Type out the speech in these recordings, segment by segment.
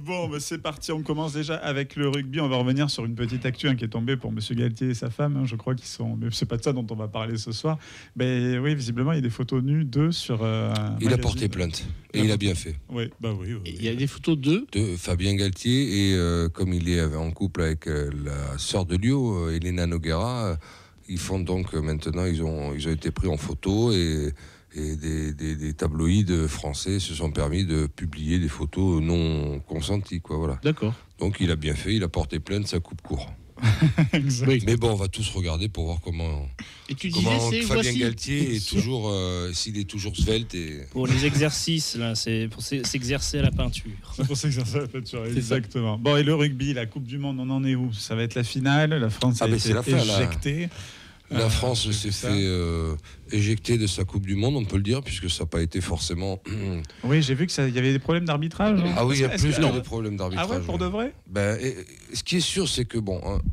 Bon, bah c'est parti, on commence déjà avec le rugby. On va revenir sur une petite actu qui est tombée pour Monsieur Galtier et sa femme. Je crois qu'ils sont... Mais c'est pas de ça dont on va parler ce soir. Mais oui, visiblement, il y a des photos nues d'eux sur il a porté plainte. Et il a bien fait. Oui, bah oui. Il y a des photos de Fabien Galtier et comme il est en couple avec la sœur de Lio, Elena Noguera, ils font donc maintenant, ils ont été pris en photo et des tabloïds français se sont permis de publier des photos non consenties, quoi, voilà. D'accord. Donc il a bien fait, il a porté plainte, ça coupe court. Exact. Mais bon, on va tous regarder pour voir comment Fabien Galtier est toujours, s'il est toujours svelte et... Pour les exercices, là, c'est pour s'exercer à la peinture. C'est pour s'exercer à la peinture, exactement. Bon, et le rugby, la Coupe du Monde, on en est où? Ça va être la finale, la France a été éjectée. La France s'est fait éjecter de sa Coupe du Monde, on peut le dire, puisque ça n'a pas été forcément... Oui, j'ai vu qu'il y avait des problèmes d'arbitrage. Ah oui, il y a plus que des problèmes d'arbitrage. Ah ouais, pour de vrai? Ce qui est sûr, c'est que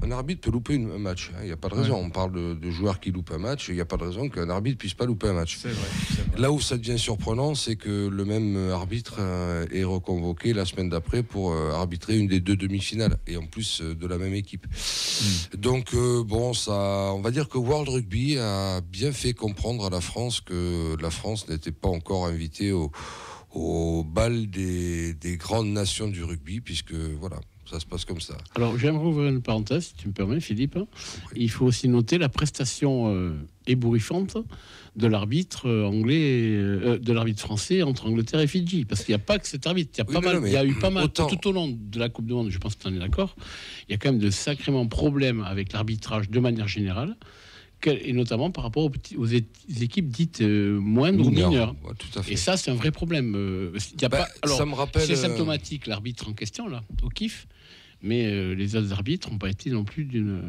un arbitre peut louper un match. Il n'y a pas de raison. Ouais. On parle de joueurs qui loupent un match. Il n'y a pas de raison qu'un arbitre ne puisse pas louper un match. C'est vrai. Là où ça devient surprenant, c'est que le même arbitre est reconvoqué la semaine d'après pour arbitrer une des deux demi-finales. Et en plus de la même équipe. Donc, on va dire que World Rugby a bien fait comprendre à la France que la France n'était pas encore invitée au bal des grandes nations du rugby, puisque voilà, ça se passe comme ça. Alors j'aimerais ouvrir une parenthèse, si tu me permets, Philippe. Il faut aussi noter la prestation ébouriffante de l'arbitre anglais, de l'arbitre français entre Angleterre et Fidji, parce qu'il n'y a pas que cet arbitre, il y a eu pas mal tout au long de la Coupe du Monde, je pense que tu en es d'accord, il y a quand même de sacrément problèmes avec l'arbitrage de manière générale, et notamment par rapport aux équipes dites moindres ou mineures. Ouais, tout à fait. Et ça, c'est un vrai problème. Alors, ça me rappelle, c'est symptomatique, l'arbitre en question, là, au kiff, mais les autres arbitres n'ont pas été non plus d'une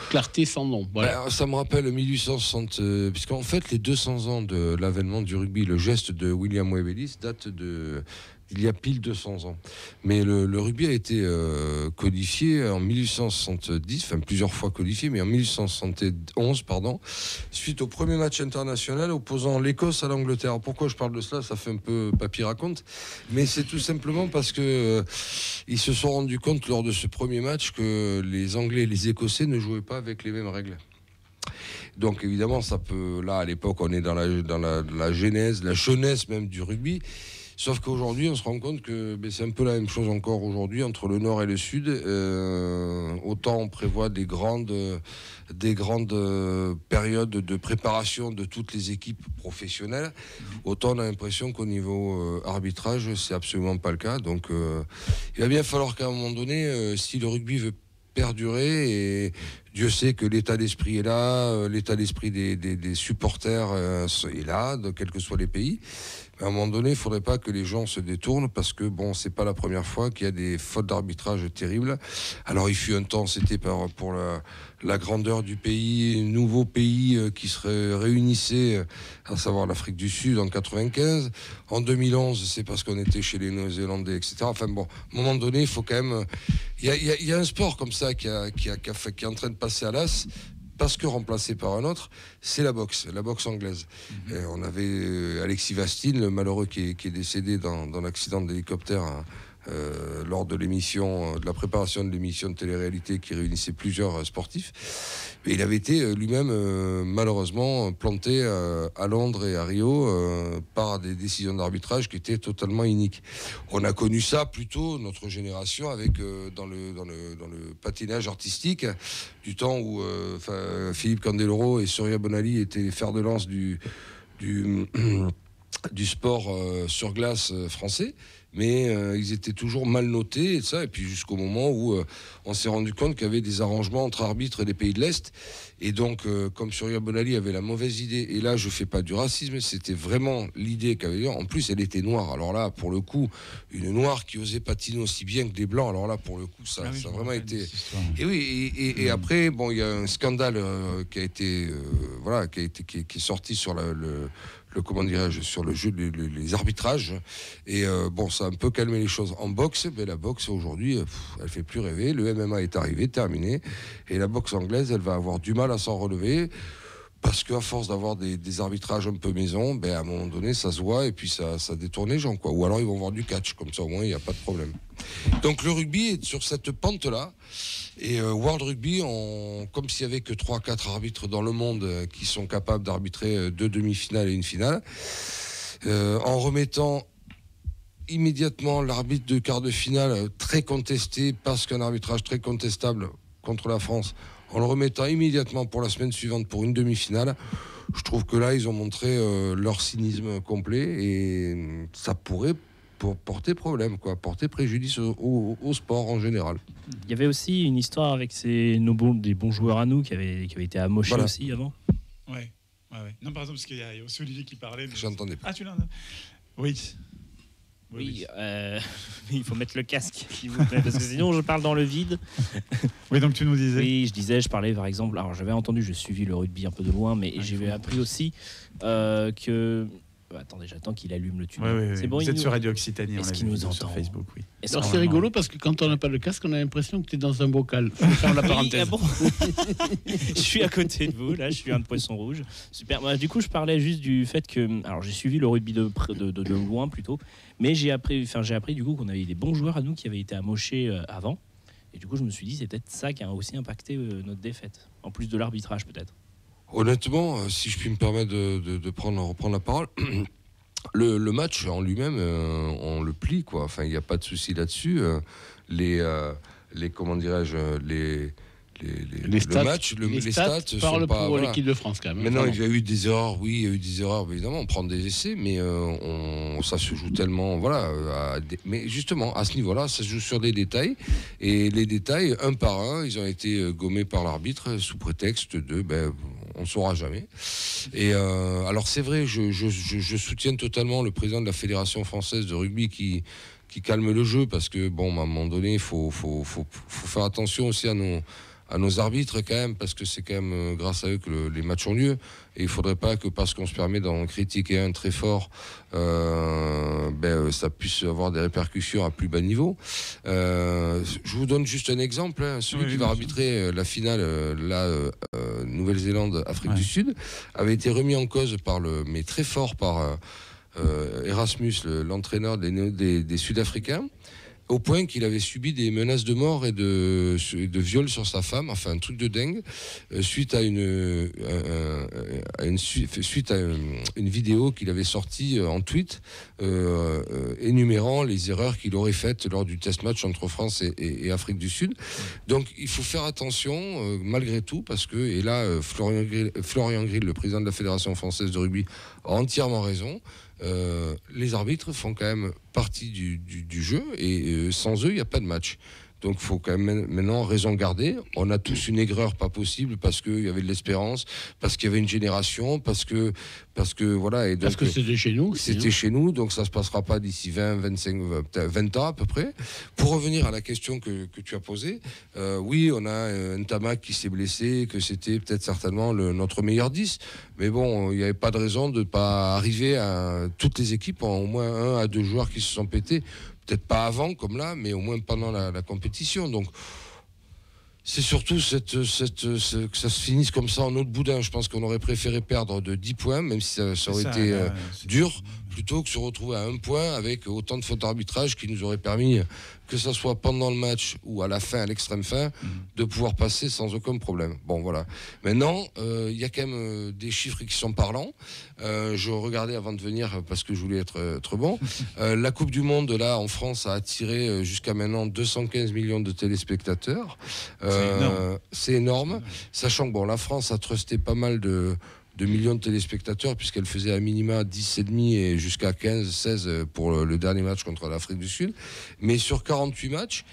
clarté sans nom. Voilà. Ça me rappelle 1860, puisqu'en fait, les 200 ans de l'avènement du rugby, le geste de William Webelis date il y a pile 200 ans. Mais le rugby a été codifié en 1870, enfin plusieurs fois codifié, mais en 1871, suite au premier match international opposant l'Écosse à l'Angleterre. Pourquoi je parle de cela? Ça fait un peu papy raconte, mais c'est tout simplement parce que ils se sont rendus compte lors de ce premier match que les Anglais et les Écossais ne jouaient pas avec les mêmes règles. Donc évidemment, ça peut... Là, à l'époque, on est dans la genèse, la jeunesse même du rugby. Sauf qu'aujourd'hui, on se rend compte que c'est un peu la même chose encore aujourd'hui entre le nord et le sud. Autant on prévoit des grandes périodes de préparation de toutes les équipes professionnelles, autant on a l'impression qu'au niveau arbitrage, c'est absolument pas le cas. Donc il va bien falloir qu'à un moment donné, si le rugby veut perdurer, et Dieu sait que l'état d'esprit est là, l'état d'esprit des supporters est là, quels que soient les pays. Mais à un moment donné, il ne faudrait pas que les gens se détournent, parce que c'est pas la première fois qu'il y a des fautes d'arbitrage terribles. Alors il fut un temps, c'était pour la grandeur du pays, nouveau pays qui se réunissait, à savoir l'Afrique du Sud en 95. En 2011, c'est parce qu'on était chez les Néo-Zélandais, etc. Enfin à un moment donné, il faut quand même... Il y a un sport comme ça qui est en train de passer à l'as, parce que remplacé par un autre, c'est la boxe anglaise. On avait Alexis Vastine, le malheureux qui est décédé dans l'accident d'hélicoptère lors de la préparation de l'émission de télé-réalité qui réunissait plusieurs sportifs. Mais il avait été lui-même malheureusement planté à Londres et à Rio par des décisions d'arbitrage qui étaient totalement iniques. On a connu ça plutôt, notre génération, avec dans le patinage artistique, du temps où Philippe Candeloro et Surya Bonali étaient les fers de lance du sport sur glace français. Mais ils étaient toujours mal notés et ça, et puis jusqu'au moment où on s'est rendu compte qu'il y avait des arrangements entre arbitres et des pays de l'Est, et donc comme Surya Bonali avait la mauvaise idée, et là je fais pas du racisme, c'était vraiment l'idée qu'avait eu, en plus elle était noire, alors là pour le coup une noire qui osait patiner aussi bien que des blancs, alors là pour le coup ça a vraiment été... Et oui, et après il y a un scandale qui est sorti sur comment dirais-je, sur le jeu, les arbitrages, et ça a un peu calmé les choses en boxe. Mais la boxe aujourd'hui, elle fait plus rêver. Le MMA est arrivé, terminé, et la boxe anglaise, elle va avoir du mal à s'en relever. Parce qu'à force d'avoir des arbitrages un peu maison, ben à un moment donné, ça se voit et puis ça détourne les gens, quoi. Ou alors ils vont voir du catch, comme ça au moins il n'y a pas de problème. Donc le rugby est sur cette pente-là. Et World Rugby, comme s'il n'y avait que 3-4 arbitres dans le monde qui sont capables d'arbitrer 2 demi-finales et une finale, en remettant immédiatement l'arbitre de quart de finale très contesté, parce qu'un arbitrage très contestable contre la France, en le remettant immédiatement pour la semaine suivante pour une demi-finale, je trouve que là, ils ont montré leur cynisme complet et ça pourrait porter problème, quoi, porter préjudice au sport en général. Il y avait aussi une histoire avec des bons joueurs à nous qui avaient été amochés aussi avant. Ouais. Non, par exemple, parce qu'il y a aussi Olivier qui parlait. J'entendais pas. Ah, tu l'as. Oui. Oui, il faut mettre le casque, s'il vous plaît, parce que sinon je parle dans le vide. Oui, donc tu nous disais. Oui, je parlais par exemple. Alors j'avais entendu, j'ai suivi le rugby un peu de loin, mais j'avais appris aussi que. Attendez, j'attends qu'il allume le tunnel. C'est bon. Vous êtes sur Radio Occitanie, est-ce qu'il nous entend sur Facebook, oui. Alors c'est rigolo parce que quand on n'a pas le casque, on a l'impression que tu es dans un bocal. Je ferme la parenthèse. Ah bon. Je suis à côté de vous, là, je suis un poisson rouge. Super. Du coup, je parlais juste du fait que. Alors j'ai suivi le rugby de loin plutôt, mais j'ai appris du coup qu'on avait des bons joueurs à nous qui avaient été amochés avant. Et du coup, je me suis dit, c'est peut-être ça qui a aussi impacté notre défaite, en plus de l'arbitrage peut-être. Honnêtement, si je puis me permettre de reprendre la parole, le match en lui-même, on le plie, quoi. Enfin, il n'y a pas de souci là-dessus. Les comment dirais-je, les stats sont parlent pas, pour l'équipe de France quand même. Maintenant, il y a eu des erreurs, évidemment, on prend des essais, mais ça se joue tellement, mais justement, à ce niveau-là, ça se joue sur des détails, et les détails, un par un, ils ont été gommés par l'arbitre sous prétexte de, on ne saura jamais. Et alors c'est vrai, je soutiens totalement le président de la Fédération française de rugby qui calme le jeu, parce que, à un moment donné, il faut faire attention aussi à nos arbitres quand même, parce que c'est quand même grâce à eux que les matchs ont lieu, et il ne faudrait pas que parce qu'on se permet d'en critiquer un très fort, ça puisse avoir des répercussions à plus bas niveau. Je vous donne juste un exemple, celui qui va arbitrer la finale, Nouvelle-Zélande-Afrique du Sud, avait été remis en cause mais très fort par Erasmus, l'entraîneur des Sud-Africains, au point qu'il avait subi des menaces de mort et de viol sur sa femme, enfin un truc de dingue, suite à une vidéo qu'il avait sortie en tweet, énumérant les erreurs qu'il aurait faites lors du test match entre France et Afrique du Sud. Donc il faut faire attention malgré tout, parce que, et là Florian Grill, le président de la Fédération française de rugby, a entièrement raison. Les arbitres font quand même partie du jeu, et sans eux il n'y a pas de match. Donc il faut quand même maintenant raison garder. On a tous une aigreur pas possible, parce qu'il y avait de l'espérance, parce qu'il y avait une génération, parce que voilà. Et donc, parce que c'était chez nous. C'était chez nous, donc ça ne se passera pas d'ici 20 ans à peu près. Pour revenir à la question que tu as posée, oui, on a un Tamac qui s'est blessé, que c'était peut-être certainement notre meilleur 10. Mais bon, il n'y avait pas de raison de ne pas arriver à toutes les équipes, en au moins 1 à 2 joueurs qui se sont pétés. Peut-être pas avant comme là, mais au moins pendant la compétition. Donc c'est surtout que ça se finisse comme ça en eau de boudin. Je pense qu'on aurait préféré perdre de 10 points, même si ça aurait été dur, plutôt que se retrouver à 1 point avec autant de fautes d'arbitrage qui nous auraient permis, que ce soit pendant le match ou à la fin, à l'extrême fin, de pouvoir passer sans aucun problème. Bon, voilà. Maintenant, il y a quand même des chiffres qui sont parlants. Je regardais avant de venir, parce que je voulais être bon. La Coupe du Monde, là, en France, a attiré jusqu'à maintenant 215 millions de téléspectateurs. C'est énorme. Sachant que la France a trusté pas mal de millions de téléspectateurs, puisqu'elle faisait à minima 10,5 et jusqu'à 15-16 pour le dernier match contre l'Afrique du Sud. Mais sur 48 matchs,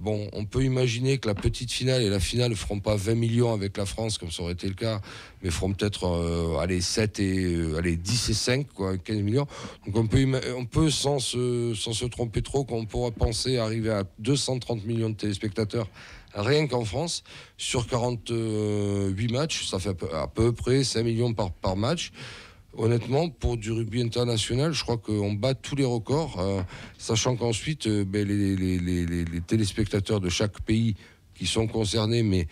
on peut imaginer que la petite finale et la finale ne feront pas 20 millions avec la France, comme ça aurait été le cas, mais feront peut-être 10 et 5, 15 millions. Donc on peut sans se tromper trop, qu'on pourra penser arriver à 230 millions de téléspectateurs rien qu'en France. Sur 48 matchs, ça fait à peu près 5 millions par match. Honnêtement, pour du rugby international, je crois qu'on bat tous les records, sachant qu'ensuite, les téléspectateurs de chaque pays qui sont concernés, mais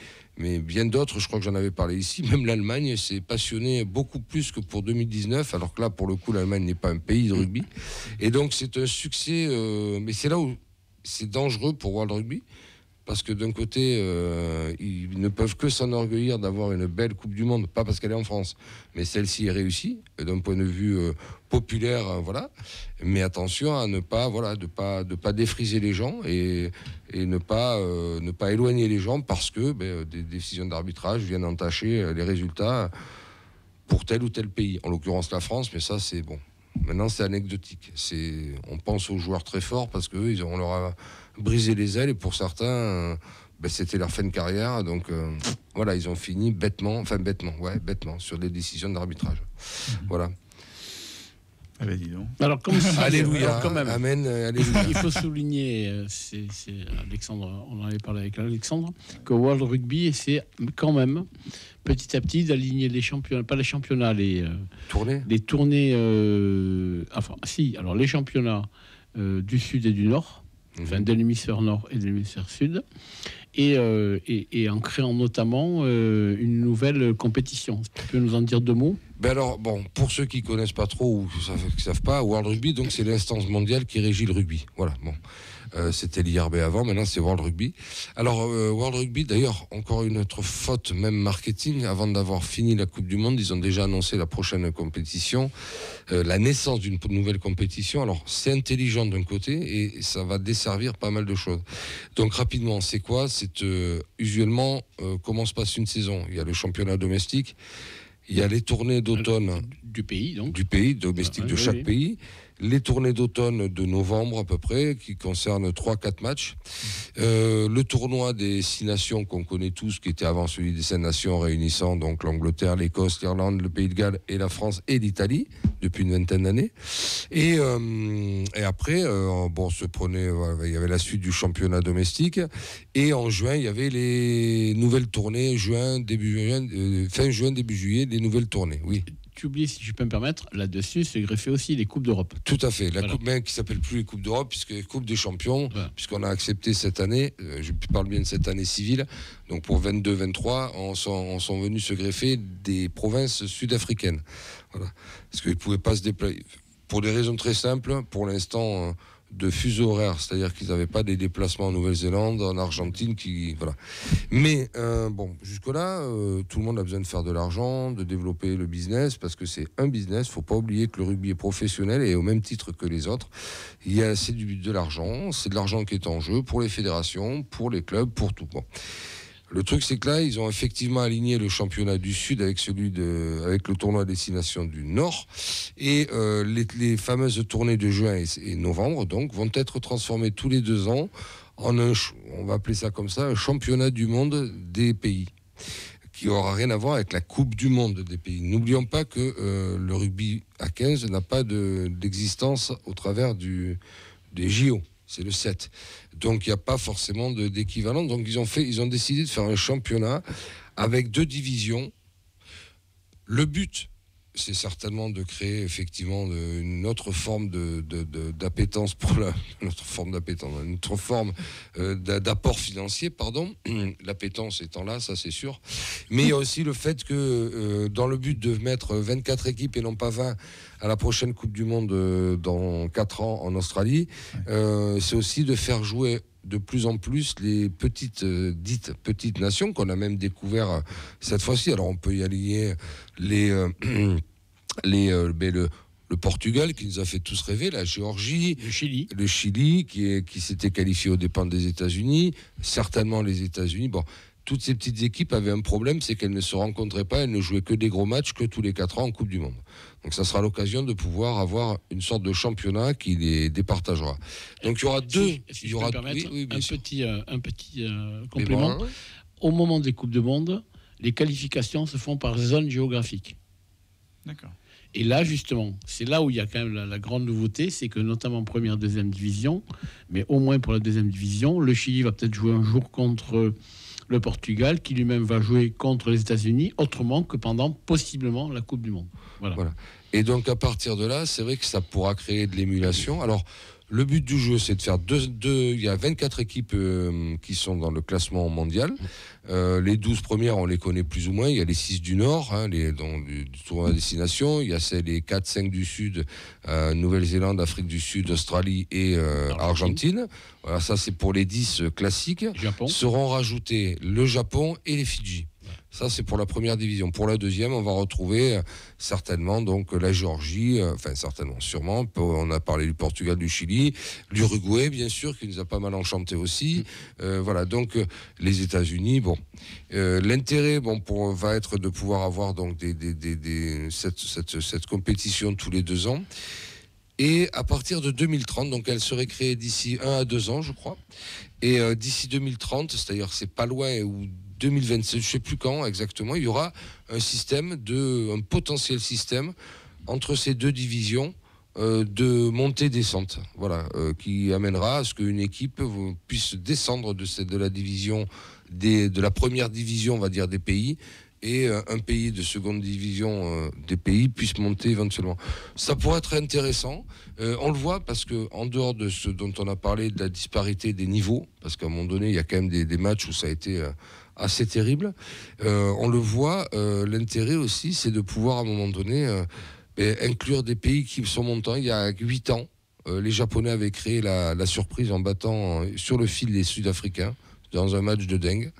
bien d'autres, je crois que j'en avais parlé ici, même l'Allemagne s'est passionnée beaucoup plus que pour 2019, alors que là, pour le coup, l'Allemagne n'est pas un pays de rugby. Et donc, c'est un succès, mais c'est là où c'est dangereux pour World Rugby, parce que d'un côté, ils ne peuvent que s'enorgueillir d'avoir une belle Coupe du Monde, pas parce qu'elle est en France, mais celle-ci est réussie, d'un point de vue populaire, voilà. Mais attention à ne pas, voilà, de pas défriser les gens et ne pas éloigner les gens parce que des décisions d'arbitrage viennent entacher les résultats pour tel ou tel pays, en l'occurrence la France, mais ça c'est bon. Maintenant, c'est anecdotique. On pense aux joueurs très forts parce qu'on leur a brisé les ailes et pour certains, c'était leur fin de carrière. Donc, voilà, ils ont fini bêtement, sur des décisions d'arbitrage. Voilà. Ah ben, dis donc. Alors, alléluia, quand même, amen, alléluia. il faut souligner, c'est Alexandre, on en avait parlé avec Alexandre, que World Rugby, c'est quand même petit à petit d'aligner les championnats, pas les championnats, les tournées, alors les championnats du Sud et du Nord, enfin de l'hémisphère Nord et de l'hémisphère Sud, et en créant notamment une nouvelle compétition. Tu peux nous en dire 2 mots ? Alors, bon, pour ceux qui connaissent pas trop ou qui savent pas, World Rugby, donc c'est l'instance mondiale qui régit le rugby. Voilà, bon. C'était l'IRB avant, maintenant c'est World Rugby. Alors, World Rugby, d'ailleurs, encore une autre faute, même marketing, avant d'avoir fini la Coupe du Monde, ils ont déjà annoncé la prochaine compétition, la naissance d'une nouvelle compétition. Alors, c'est intelligent d'un côté et ça va desservir pas mal de choses. Donc, rapidement, c'est quoi ? C'est usuellement comment se passe une saison. Il y a le championnat domestique, il y a les tournées d'automne du pays, donc. Du pays, domestique de chaque pays. Les tournées d'automne de novembre à peu près, qui concernent 3-4 matchs. Le tournoi des 6 nations qu'on connaît tous, qui était avant celui des 5 nations, réunissant donc l'Angleterre, l'Écosse, l'Irlande, le Pays de Galles et la France et l'Italie, depuis une vingtaine d'années. Et après, il y avait la suite du championnat domestique. Et en juin, il y avait les nouvelles tournées, fin juin, début juillet, les nouvelles tournées, oui. Tu oublies, si je peux me permettre, là-dessus, c'est greffé aussi les Coupes d'Europe. Tout à fait. La Coupe, qui s'appelle plus les Coupes d'Europe, puisque les Coupes des Champions, puisqu'on a accepté cette année, je parle bien de cette année civile, donc pour 22-23, on sont venus se greffer des provinces sud-africaines. Voilà. Parce qu'ils ne pouvaient pas se déplacer. Pour des raisons très simples, pour l'instant, de fuseau horaire, c'est-à-dire qu'ils n'avaient pas des déplacements en Nouvelle-Zélande, en Argentine, voilà. Mais jusque-là, tout le monde a besoin de faire de l'argent, de développer le business, parce que c'est un business. Il ne faut pas oublier que le rugby est professionnel et au même titre que les autres. C'est de l'argent, c'est de l'argent qui est en jeu pour les fédérations, pour les clubs, pour tout. Bon. Le truc, c'est que là, ils ont effectivement aligné le championnat du Sud avec avec le tournoi Destination du Nord. Et les fameuses tournées de juin et novembre, donc, vont être transformées tous les 2 ans en on va appeler ça comme ça, un championnat du monde des pays, qui n'aura rien à voir avec la Coupe du monde des pays. N'oublions pas que le rugby à 15 n'a pas d'existence au travers des JO. C'est le 7. Donc, il n'y a pas forcément d'équivalent. Donc, ils ont décidé de faire un championnat avec 2 divisions. Le but, c'est certainement de créer effectivement une autre forme d'appétence pour une autre forme d'apport financier, pardon. L'appétence étant là, ça c'est sûr. Mais il y a aussi le fait que dans le but de mettre 24 équipes et non pas 20 à la prochaine Coupe du Monde dans 4 ans en Australie, c'est aussi de faire jouer de plus en plus les dites petites nations qu'on a même découvert cette fois-ci. Alors on peut y aligner le Portugal qui nous a fait tous rêver, la Géorgie, le Chili qui s'était qualifié aux dépens des États-Unis, certainement les États-Unis. Bon, toutes ces petites équipes avaient un problème, c'est qu'elles ne se rencontraient pas, elles ne jouaient que des gros matchs que tous les 4 ans en Coupe du Monde. Donc ça sera l'occasion de pouvoir avoir une sorte de championnat qui les départagera. Donc il y aura un petit complément. Au moment des Coupes du Monde, les qualifications se font par zone géographique. D'accord. Et là, justement, c'est là où il y a quand même la grande nouveauté, c'est que notamment première, deuxième division, mais au moins pour la deuxième division, le Chili va peut-être jouer un jour contre le Portugal, qui lui-même va jouer contre les États-Unis, autrement que pendant possiblement la Coupe du Monde. Voilà. Et donc à partir de là, c'est vrai que ça pourra créer de l'émulation. Alors, Le but du jeu, c'est de faire il y a 24 équipes qui sont dans le classement mondial. Les 12 premières, on les connaît plus ou moins. Il y a les 6 du Nord, du tournoi à destination. Il y a les 4-5 du Sud, Nouvelle-Zélande, Afrique du Sud, Australie et Argentine. Voilà, ça c'est pour les 10 classiques. Japon. Seront rajoutés le Japon et les Fidji. Ça, c'est pour la première division. Pour la deuxième, on va retrouver certainement donc la Géorgie, sûrement. On a parlé du Portugal, du Chili, l'Uruguay, bien sûr, qui nous a pas mal enchanté aussi. Voilà, donc les États-Unis. Bon, l'intérêt, va être de pouvoir avoir donc cette compétition tous les 2 ans. Et à partir de 2030, donc elle serait créée d'ici 1 à 2 ans, je crois. Et d'ici 2030, c'est-à-dire c'est pas loin, ou 2027, je ne sais plus quand exactement, il y aura un potentiel système entre ces 2 divisions de montée-descente, voilà, qui amènera à ce qu'une équipe puisse descendre de la division de la première division, on va dire, des pays, et un pays de seconde division des pays puisse monter éventuellement. Ça pourrait être intéressant. On le voit parce que en dehors de ce dont on a parlé, de la disparité des niveaux, parce qu'à un moment donné, il y a quand même des matchs où ça a été assez terrible. On le voit, l'intérêt aussi, c'est de pouvoir à un moment donné inclure des pays qui sont montants. Il y a 8 ans, les Japonais avaient créé la surprise en battant sur le fil les Sud-Africains dans un match de dingue.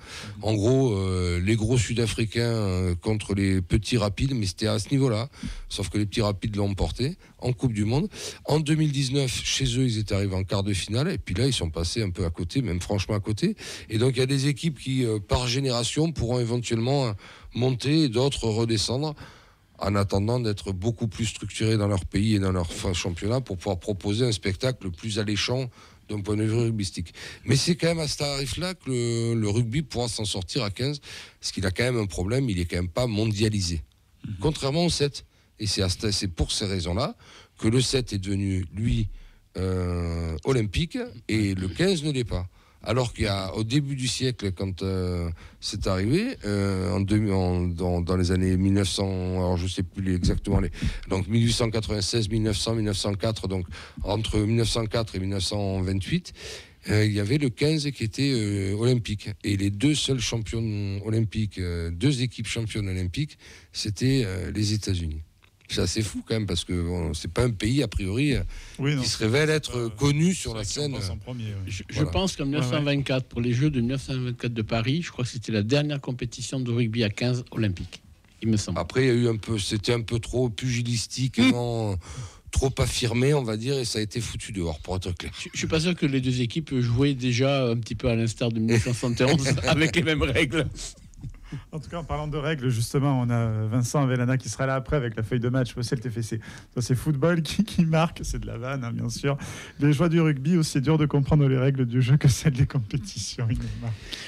En gros, les gros Sud-Africains contre les petits rapides, mais c'était à ce niveau-là. Sauf que les petits rapides l'ont emporté en Coupe du Monde. En 2019, chez eux, ils étaient arrivés en quart de finale. Et puis là, ils sont passés un peu à côté, même franchement à côté. Et donc, il y a des équipes qui, par génération, pourront éventuellement monter et d'autres redescendre, en attendant d'être beaucoup plus structurés dans leur pays et dans leur championnat pour pouvoir proposer un spectacle plus alléchant d'un point de vue rugbystique. Mais c'est quand même à ce tarif-là que le rugby pourra s'en sortir à 15, parce qu'il a quand même un problème, il est quand même pas mondialisé. Contrairement au 7. Et c'est pour ces raisons-là que le 7 est devenu, lui, olympique, et le 15 ne l'est pas. Alors qu'au début du siècle, quand c'est arrivé, dans les années 1900, alors je ne sais plus exactement, donc 1896, 1900, 1904, donc entre 1904 et 1928, il y avait le 15 qui était olympique. Et les 2 seuls champions olympiques, 2 équipes championnes olympiques, c'était les États-Unis. C'est assez fou quand même, parce que c'est pas un pays a priori qui se révèle être connu sur la scène. Je pense qu'en 1924, pour les Jeux de 1924 de Paris, je crois que c'était la dernière compétition de rugby à 15 olympique, il me semble. Après, il y a eu c'était un peu trop pugilistiquement trop affirmé, on va dire, et ça a été foutu dehors, pour être clair. Je suis pas sûr que les 2 équipes jouaient déjà un petit peu à l'instar de 1971 avec les mêmes règles. En tout cas, en parlant de règles, justement, on a Vincent Avellana qui sera là après avec la feuille de match. C'est le TFC. Ça, c'est football qui marque. C'est de la vanne, hein, bien sûr. Les joies du rugby, aussi dur de comprendre les règles du jeu que celles des compétitions.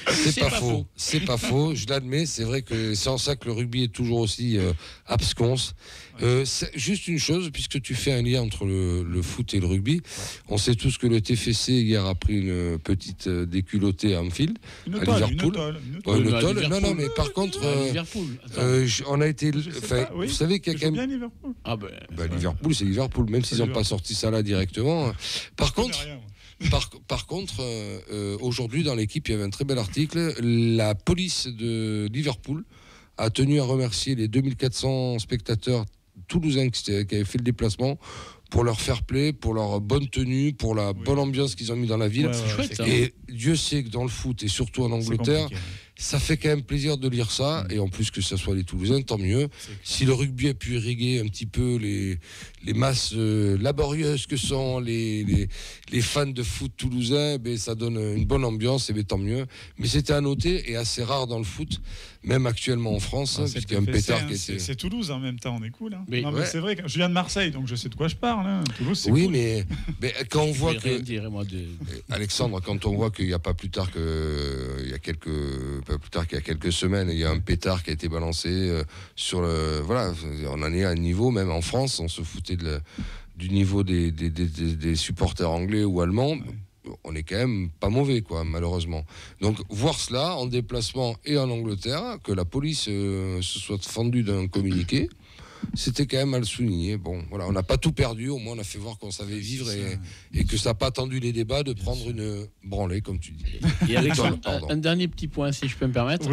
C'est pas faux. C'est pas faux. Je l'admets. C'est vrai que c'est en ça que le rugby est toujours aussi absconce. C'est juste une chose, puisque tu fais un lien entre le foot et le rugby. On sait tous que le TFC hier a pris une petite déculottée à Anfield, à Liverpool. Une tôle. Non, mais par contre, on a été. Vous savez qu'il y a quand même. Liverpool. Liverpool, c'est Liverpool, même s'ils n'ont pas sorti ça là directement. Par contre, aujourd'hui dans l'équipe, il y avait un très bel article. La police de Liverpool a tenu à remercier les 2400 spectateurs toulousains qui avaient fait le déplacement pour leur fair play, pour leur bonne tenue, pour la bonne ambiance qu'ils ont mis dans la ville. Chouette, et Dieu sait que dans le foot, et surtout en Angleterre, ça fait quand même plaisir de lire ça. Et en plus que ce soit les Toulousains, tant mieux. Si le rugby a pu irriguer un petit peu les masses laborieuses que sont les fans de foot toulousains, ça donne une bonne ambiance, et tant mieux. Mais c'était à noter, et assez rare dans le foot, même actuellement en France, puisqu'il y a un pétard qui était... C'est Toulouse en même temps, on est cool. Hein. Mais c'est vrai, je viens de Marseille, donc je sais de quoi je parle. Hein. Toulouse, c'est cool. mais quand on voit que... Alexandre, quand on voit qu'il n'y a pas plus tard qu'il y a quelques semaines, il y a un pétard qui a été balancé sur le... Voilà, on en est à un niveau, même en France, on se foutait du niveau des supporters anglais ou allemands. On est quand même pas mauvais, quoi, malheureusement. Donc, voir cela en déplacement et en Angleterre, que la police se soit fendue d'un communiqué, c'était quand même à le souligner. Bon, voilà, on n'a pas tout perdu, au moins on a fait voir qu'on savait vivre et que ça n'a pas attendu les débats de prendre une branlée, comme tu dis. Et Alexandre, un dernier petit point, si je peux me permettre.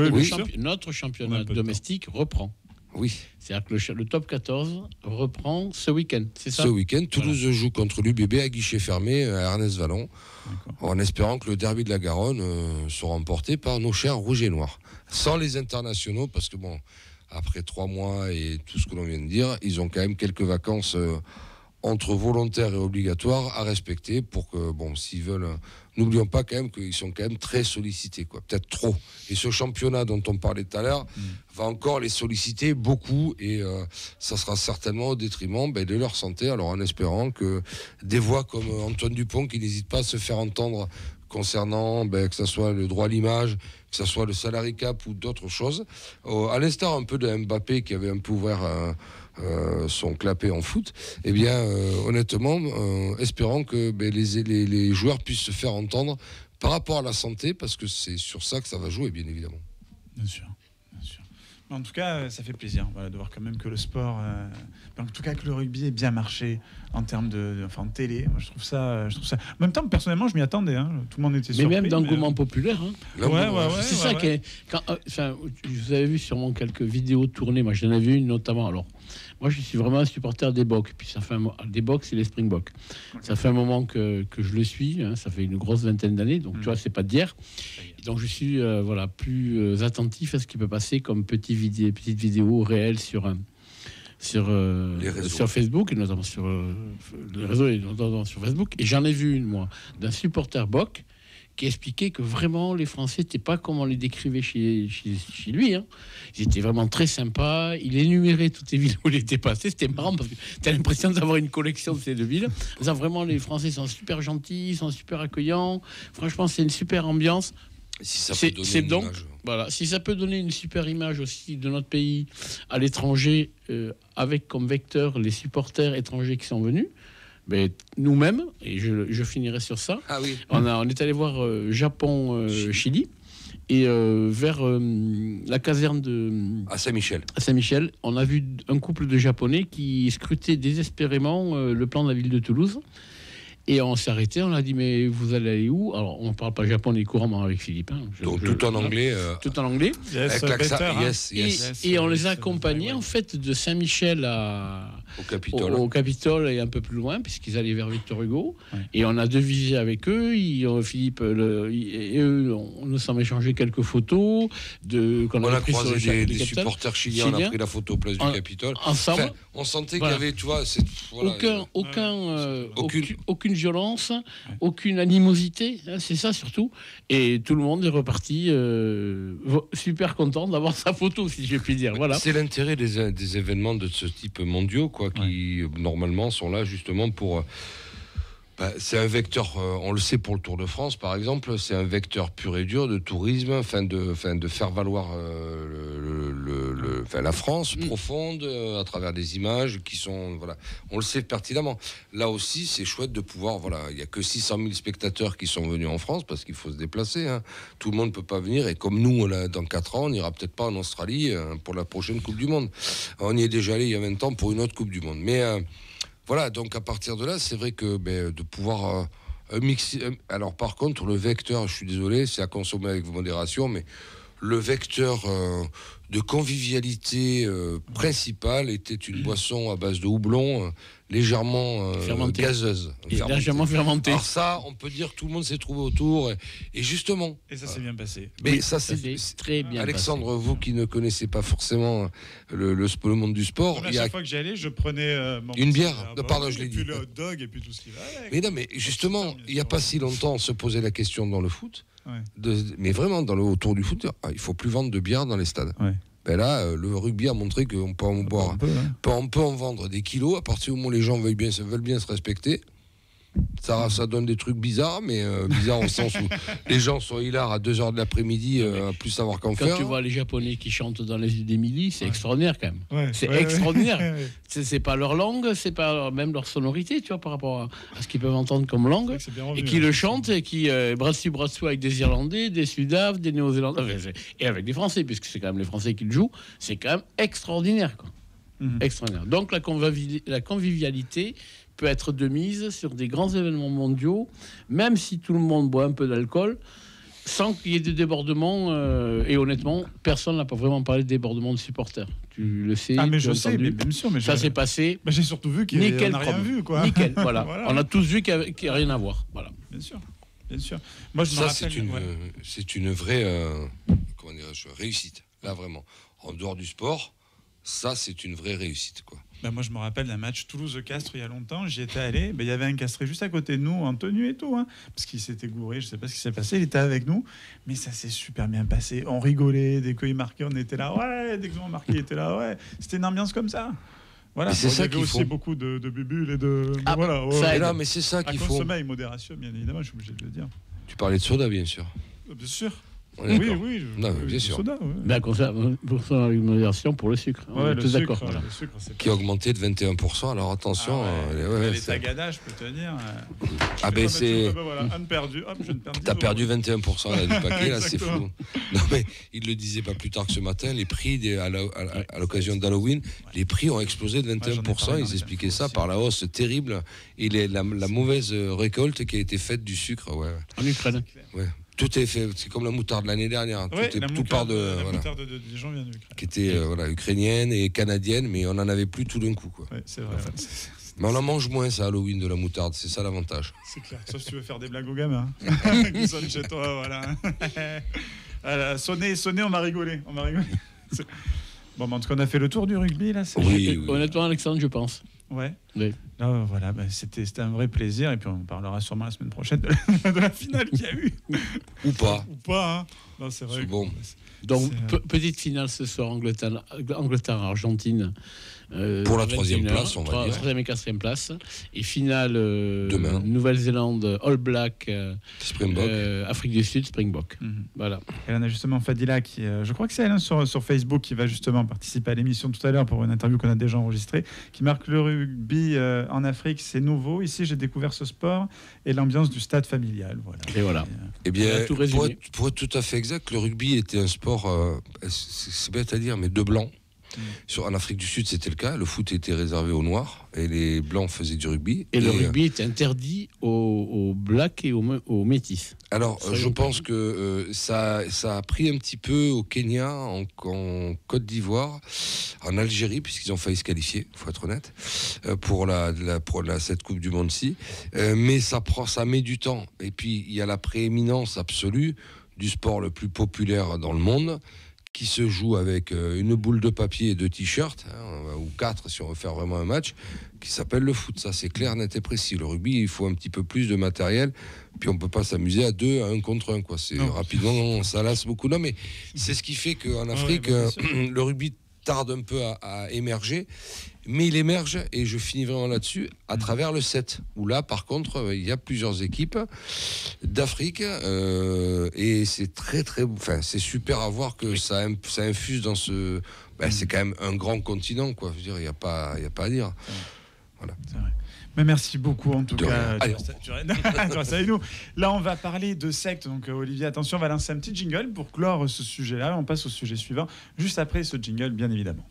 Notre championnat domestique reprend. Oui. C'est-à-dire que le top 14 reprend ce week-end, c'est ça ? Ce week-end, Toulouse joue contre l'UBB à guichet fermé à Ernest-Vallon, en espérant que le derby de la Garonne soit remporté par nos chers rouges et noirs. Sans les internationaux, parce que bon, après 3 mois et tout ce que l'on vient de dire, ils ont quand même quelques vacances entre volontaires et obligatoires à respecter pour que, bon, s'ils veulent... N'oublions pas quand même qu'ils sont quand même très sollicités, quoi. Peut-être trop. Et ce championnat dont on parlait tout à l'heure va encore les solliciter beaucoup et ça sera certainement au détriment de leur santé. Alors en espérant que des voix comme Antoine Dupont, qui n'hésite pas à se faire entendre concernant que ce soit le droit à l'image, que ce soit le salary cap ou d'autres choses, à l'instar un peu de Mbappé qui avait un peu ouvert son clapet en foot, eh bien honnêtement espérons que les joueurs puissent se faire entendre par rapport à la santé, parce que c'est sur ça que ça va jouer, bien évidemment. Bien sûr. En tout cas, ça fait plaisir de voir quand même que le sport, en tout cas que le rugby ait bien marché en termes de télé. Moi, je trouve ça. En même temps, personnellement, je m'y attendais. Tout le monde était surpris. Mais même d'engouement populaire. C'est ça ouais. Vous avez vu sûrement quelques vidéos tournées. Moi, j'en ai vu une notamment. Alors, moi, je suis vraiment un supporter des Bocs. Puis ça fait des Bocs, c'est les Springboks. Ça fait un moment que je le suis. Ça fait une grosse vingtaine d'années. Donc, tu vois, c'est pas d'hier. Donc, je suis plus attentif à ce qui peut passer comme petite vidéo réelle sur Facebook, et notamment sur les réseaux, et notamment sur Facebook. Et j'en ai vu une, moi, d'un supporter Boc qui expliquait que vraiment les Français n'étaient pas comme on les décrivait chez lui. Ils étaient vraiment très sympas. Il énumérait toutes les villes où il était passé. C'était marrant parce que tu as l'impression d'avoir une collection de ces 2 villes. Vraiment, les Français sont super gentils, ils sont super accueillants. Franchement, c'est une super ambiance. Si ça peut donner une image. Voilà, si ça peut donner une super image aussi de notre pays à l'étranger, avec comme vecteur les supporters étrangers qui sont venus, nous-mêmes, et je finirai sur ça, on est allé voir Japon-Chili, et vers la caserne à Saint-Michel, on a vu un couple de Japonais qui scrutaient désespérément le plan de la ville de Toulouse. Et on s'est arrêté, on a dit mais vous allez aller où? Alors on ne parle pas japonais couramment avec Philippe. Donc tout en anglais. Tout en anglais. Yes, et on les a accompagnés en fait de Saint-Michel au Capitole et un peu plus loin puisqu'ils allaient vers Victor Hugo. Ouais. Et on a devisé avec eux. Philippe et eux, on nous sommes échangé quelques photos qu'on a croisé des supporters chiliens. On a pris la photo place du Capitole. Ensemble. On sentait qu'il y avait, tu vois, aucune violence, aucune animosité, c'est ça surtout. Et tout le monde est reparti super content d'avoir sa photo, si je puis dire. Voilà. C'est l'intérêt des événements de ce type mondiaux, qui normalement sont là justement pour... c'est un vecteur, on le sait pour le Tour de France par exemple, c'est un vecteur pur et dur de tourisme, de faire valoir la France profonde à travers des images qui sont, on le sait pertinemment. Là aussi, c'est chouette de pouvoir, il n'y a que 600 000 spectateurs qui sont venus en France parce qu'il faut se déplacer. Tout le monde ne peut pas venir et comme nous, dans 4 ans, on n'ira peut-être pas en Australie pour la prochaine Coupe du Monde. On y est déjà allé il y a 20 ans pour une autre Coupe du Monde. Mais donc à partir de là, c'est vrai que de pouvoir mixer. Alors par contre, le vecteur, je suis désolé, c'est à consommer avec modération, mais le vecteur de convivialité principal était une boisson à base de houblon légèrement gazeuse. Légèrement fermentée. Alors ça, on peut dire que tout le monde s'est trouvé autour et justement... Et ça s'est bien passé. Mais ça c'est très bien Alexandre, passé. vous qui ne connaissez pas forcément le monde du sport... À chaque fois que j'y allais, je prenais une bière. Pardon, je l'ai dit. Et puis le hot dog et puis tout ce qui va avec. Mais non, mais justement, il n'y a pas si longtemps, on se posait la question dans le foot. Mais vraiment, autour du foot, il ne faut plus vendre de bière dans les stades. Ouais. Là, le rugby a montré qu'on peut en boire. On peut en vendre des kilos à partir du moment où les gens veulent bien se respecter. Ça donne des trucs bizarres, mais bizarres au sens où les gens sont hilars à 2h de l'après-midi, plus savoir qu'en faire. Quand tu vois les Japonais qui chantent dans les îles d'Émilie, c'est extraordinaire quand même. C'est extraordinaire. C'est pas leur langue, c'est pas même leur sonorité, tu vois, par rapport à ce qu'ils peuvent entendre comme langue. Et qui le chantent, et qui bras dessus avec des Irlandais, des Sudaf, des Néo-Zélandais, et avec des Français, puisque c'est quand même les Français qui le jouent. C'est quand même extraordinaire, quoi. Extraordinaire. Donc la convivialité peut être de mise sur des grands événements mondiaux, même si tout le monde boit un peu d'alcool, sans qu'il y ait de débordements. Et honnêtement, personne n'a pas vraiment parlé de débordement de supporters. Tu le sais. Ah, mais tu je as sais, entendu. mais bien sûr. Mais Ça s'est passé. J'ai surtout vu qu'il n'y a rien vu, quoi. Nickel, voilà. Voilà. On a tous vu qu'il n'y a rien à voir. Voilà. Bien sûr. Bien sûr. Moi, je me Ça, rappelle. c'est une vraie comment dirais-je, réussite. Là, vraiment. En dehors du sport, ça, c'est une vraie réussite, quoi. Ben moi, je me rappelle d'un match Toulouse-Castres il y a longtemps. J'y étais allé. Ben, il y avait un castré juste à côté de nous, en tenue et tout, hein, parce qu'il s'était gouré. Je ne sais pas ce qui s'est passé. Il était avec nous, mais ça s'est super bien passé. On rigolait dès qu'il marquait, on était là. Ouais. Dès qu'ils ont marqué, il était là. Ouais. C'était une ambiance comme ça. Voilà. C'est ça il y avait aussi beaucoup de bubules et de. Voilà. Ça, là, mais c'est ça qu'il faut. Consommer avec modération, bien évidemment. Je suis obligé de le dire. Tu parlais de soda, bien sûr. Bien sûr. Oui, non, bien sûr. Soda, Ben, pour ça, avec modération pour le sucre. On est tous d'accord. Voilà. Qui a augmenté de 21%. Alors attention. Les tagadages, je peux te dire. Ah ben c'est. Voilà, un perdu. Hop, je ne perds. T'as perdu 21% là, du paquet, là, c'est fou. Non, mais il le disait pas plus tard que ce matin, les prix à l'occasion d'Halloween, les prix ont explosé de 21%. Ils expliquaient ça par la hausse terrible et la mauvaise récolte qui a été faite du sucre. En Ukraine. Ouais. Tout est fait, c'est comme la moutarde l'année dernière. Tout part de. La Voilà, moutarde de Dijon vient d'Ukraine. qui était ukrainienne et canadienne, mais on n'en avait plus tout d'un coup, quoi. Ouais, c'est vrai. Mais on en mange moins, ça, Halloween, de la moutarde, c'est ça l'avantage. C'est clair, sauf si tu veux faire des blagues aux gamins qui sonnent chez toi, voilà. Sonner, on m'a rigolé. Bon, en tout cas, on a fait le tour du rugby, là. Oui. Honnêtement, Alexandre, je pense. Ouais. Oui. Là, voilà, c'était un vrai plaisir. Et puis, on parlera sûrement la semaine prochaine de la finale qu'il y a eu. Ou pas. Ou pas, hein. Non, c'est vrai. C'est bon. Donc, petite finale ce soir, Angleterre-Argentine. Pour la troisième place, on va dire. Troisième et quatrième place. Et finale demain. Nouvelle-Zélande, All Black, Springbok. Afrique du Sud, Springbok. Voilà. Et on a justement Fadila qui, je crois que c'est elle sur Facebook qui va justement participer à l'émission tout à l'heure pour une interview qu'on a déjà enregistrée, qui marque le rugby en Afrique, c'est nouveau. Ici, j'ai découvert ce sport et l'ambiance du stade familial. Voilà. Et voilà. Eh bien, tout pour être tout à fait exact, le rugby était un sport, c'est bête à dire, mais de blancs. En Afrique du Sud, c'était le cas. Le foot était réservé aux Noirs et les Blancs faisaient du rugby. Et le rugby était interdit aux Blacks et aux Métis. Alors, je pense que ça a pris un petit peu au Kenya, en Côte d'Ivoire, en Algérie, puisqu'ils ont failli se qualifier, il faut être honnête, pour cette Coupe du Monde-ci. Mais ça met du temps. Et puis, il y a la prééminence absolue du sport le plus populaire dans le monde, qui se joue avec une boule de papier et 2 t-shirts, ou 4 si on veut faire vraiment un match, qui s'appelle le foot. Ça, c'est clair, net et précis. Le rugby, il faut un petit peu plus de matériel, puis on peut pas s'amuser à 2, à 1 contre 1, quoi. C'est rapidement, ça lasse beaucoup. Non, mais c'est ce qui fait qu'en Afrique, le rugby tarde un peu à émerger, mais il émerge, et je finis vraiment là-dessus, à travers le 7, où là, par contre, il y a plusieurs équipes d'Afrique, et c'est c'est super à voir que ça infuse dans ce... c'est quand même un grand continent, quoi. Je veux dire, il n'y a pas à dire. Voilà. C'est vrai. Mais merci beaucoup en tout cas. Allez, tu restes avec nous. Là, on va parler de secte. Donc, Olivier, attention, on va lancer un petit jingle pour clore ce sujet-là. On passe au sujet suivant, juste après ce jingle, bien évidemment.